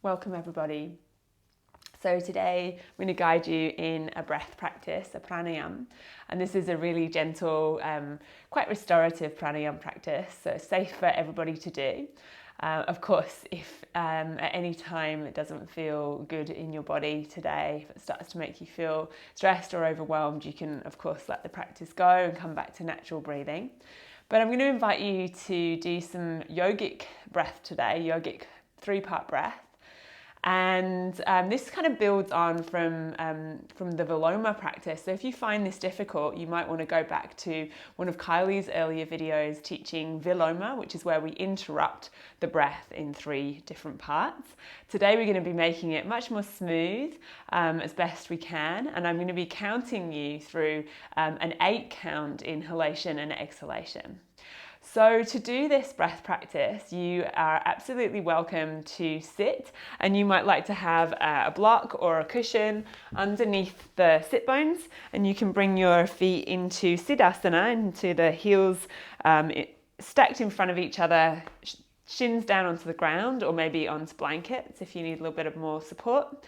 Welcome everybody. So today I'm going to guide you in a breath practice, a pranayama, and this is a really gentle, quite restorative pranayama practice, so it's safe for everybody to do. Of course, if at any time it doesn't feel good in your body today, if it starts to make you feel stressed or overwhelmed, you can of course let the practice go and come back to natural breathing. But I'm going to invite you to do some yogic breath today, yogic 3-part breath. And this kind of builds on from the Viloma practice. So if you find this difficult, you might want to go back to one of Kylie's earlier videos teaching Viloma, which is where we interrupt the breath in 3 different parts. Today we're going to be making it much more smooth as best we can, and I'm going to be counting you through an 8-count inhalation and exhalation. So to do this breath practice, you are absolutely welcome to sit, and you might like to have a block or a cushion underneath the sit bones, and you can bring your feet into Siddhasana, into the heels stacked in front of each other, shins down onto the ground or maybe onto blankets if you need a little bit of more support.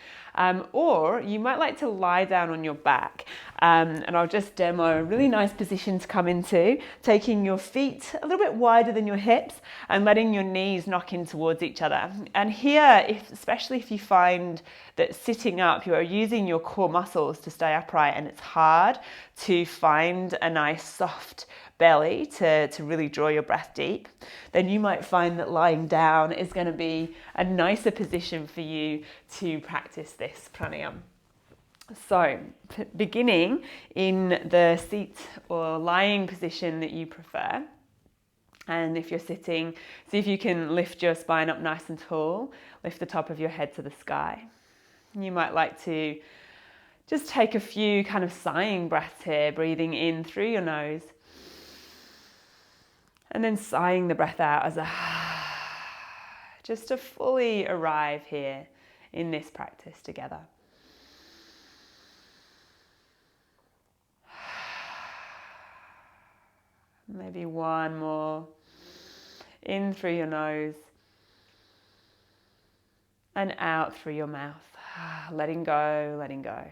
Or you might like to lie down on your back, and I'll just demo a really nice position to come into, taking your feet a little bit wider than your hips and letting your knees knock in towards each other. And here, especially if you find that sitting up, you are using your core muscles to stay upright and it's hard to find a nice soft belly to really draw your breath deep, then you might find that lying down is going to be a nicer position for you to practice this pranayama. So, beginning in the seat or lying position that you prefer, and if you're sitting, see if you can lift your spine up nice and tall, lift the top of your head to the sky. You might like to just take a few kind of sighing breaths here, breathing in through your nose, and then sighing the breath out as a just to fully arrive here in this practice together. Maybe one more. In through your nose and out through your mouth. Letting go, letting go.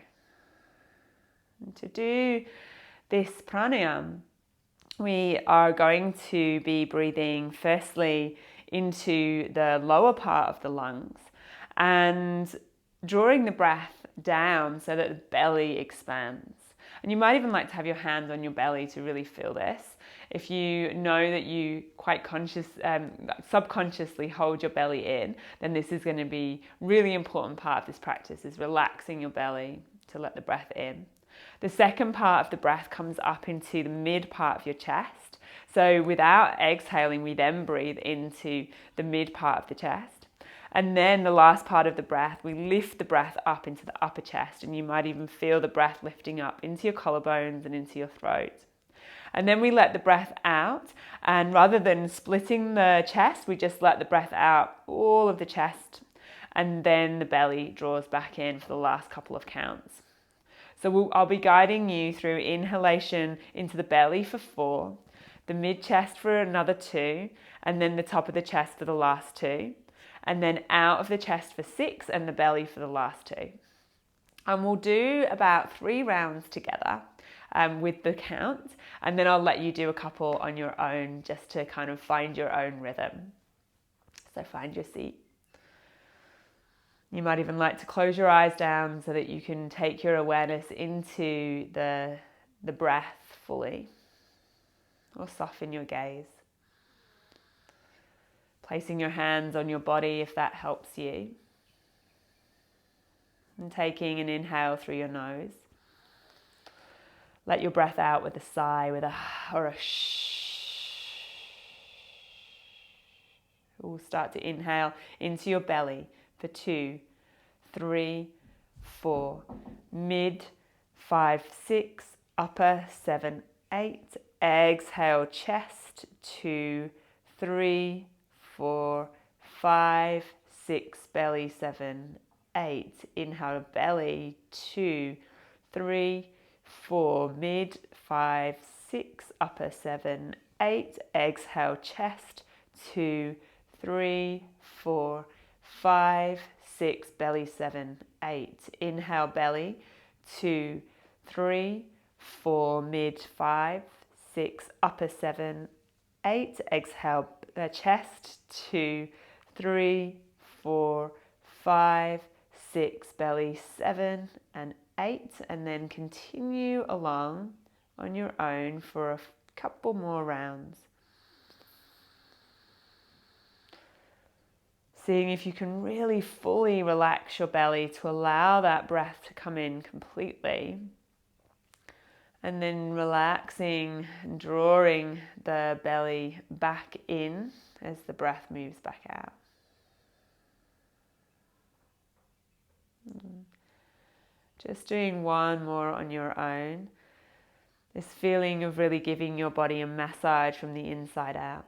And to do this pranayama, we are going to be breathing firstly into the lower part of the lungs and drawing the breath down so that the belly expands. And you might even like to have your hands on your belly to really feel this. If you know that you quite subconsciously hold your belly in, then this is going to be a really important part of this practice, is relaxing your belly to let the breath in. The second part of the breath comes up into the mid part of your chest. So without exhaling, we then breathe into the mid part of the chest. And then the last part of the breath, we lift the breath up into the upper chest, and you might even feel the breath lifting up into your collarbones and into your throat. And then we let the breath out, and rather than splitting the chest, we just let the breath out all of the chest, and then the belly draws back in for the last couple of counts. So I'll be guiding you through inhalation into the belly for 4, the mid-chest for another 2, and then the top of the chest for the last 2, and then out of the chest for 6 and the belly for the last 2. And we'll do about 3 rounds together with the count, and then I'll let you do a couple on your own just to kind of find your own rhythm. So find your seat. You might even like to close your eyes down so that you can take your awareness into the breath fully, or soften your gaze. Placing your hands on your body if that helps you. And taking an inhale through your nose. Let your breath out with a sigh, with a or a shh. We'll start to inhale into your belly for 2, 3, 4, mid, 5, 6, upper, 7, 8. Exhale, chest, 2, 3, 4, 5, 6, belly, 7, 8. Inhale, belly, 2, 3, 4, mid, 5, 6, upper, 7, 8. Exhale, chest, 2, 3, 4, 5, 6, belly 7, 8. Inhale, belly, 2, 3, 4, mid 5, 6, upper 7, 8. Exhale, chest, 2, 3, 4, 5, 6, belly 7 and 8. And then continue along on your own for a couple more rounds. Seeing if you can really fully relax your belly to allow that breath to come in completely. And then relaxing and drawing the belly back in as the breath moves back out. Just doing one more on your own. This feeling of really giving your body a massage from the inside out.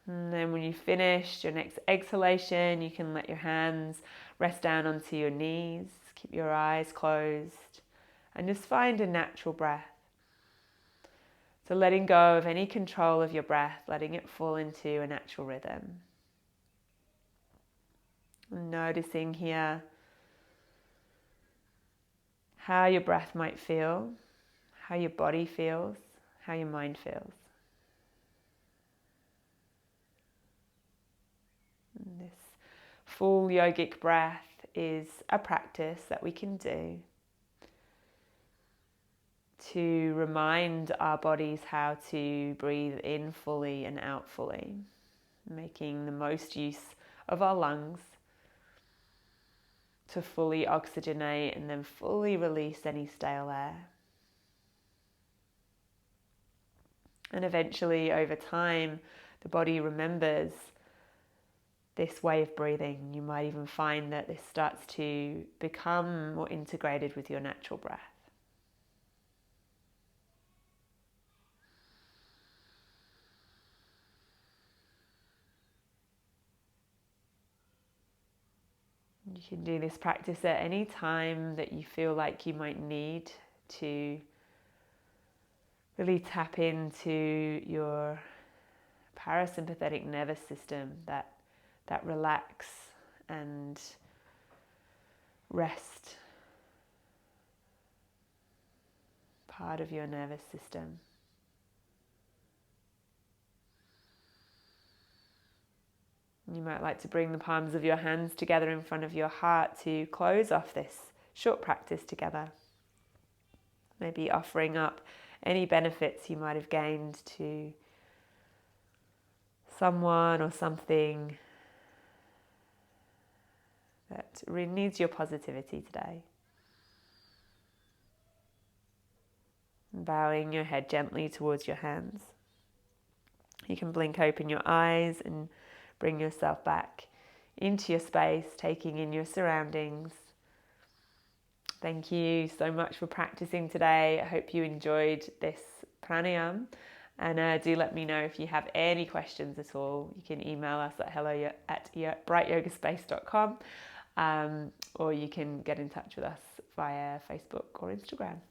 And then when you've finished your next exhalation, you can let your hands rest down onto your knees. Keep your eyes closed and just find a natural breath. So letting go of any control of your breath, letting it fall into a natural rhythm. And noticing here how your breath might feel, how your body feels, how your mind feels. And this full yogic breath is a practice that we can do to remind our bodies how to breathe in fully and out fully, making the most use of our lungs to fully oxygenate and then fully release any stale air. And eventually, over time, the body remembers this way of breathing. You might even find that this starts to become more integrated with your natural breath. You can do this practice at any time that you feel like you might need to really tap into your parasympathetic nervous system, that relax and rest part of your nervous system. You might like to bring the palms of your hands together in front of your heart to close off this short practice together. Maybe offering up any benefits you might have gained to someone or something that really needs your positivity today. Bowing your head gently towards your hands. You can blink open your eyes and bring yourself back into your space, taking in your surroundings. Thank you so much for practicing today. I hope you enjoyed this pranayama. And do let me know if you have any questions at all. You can email us at hello@brightyogaspace.com, or you can get in touch with us via Facebook or Instagram.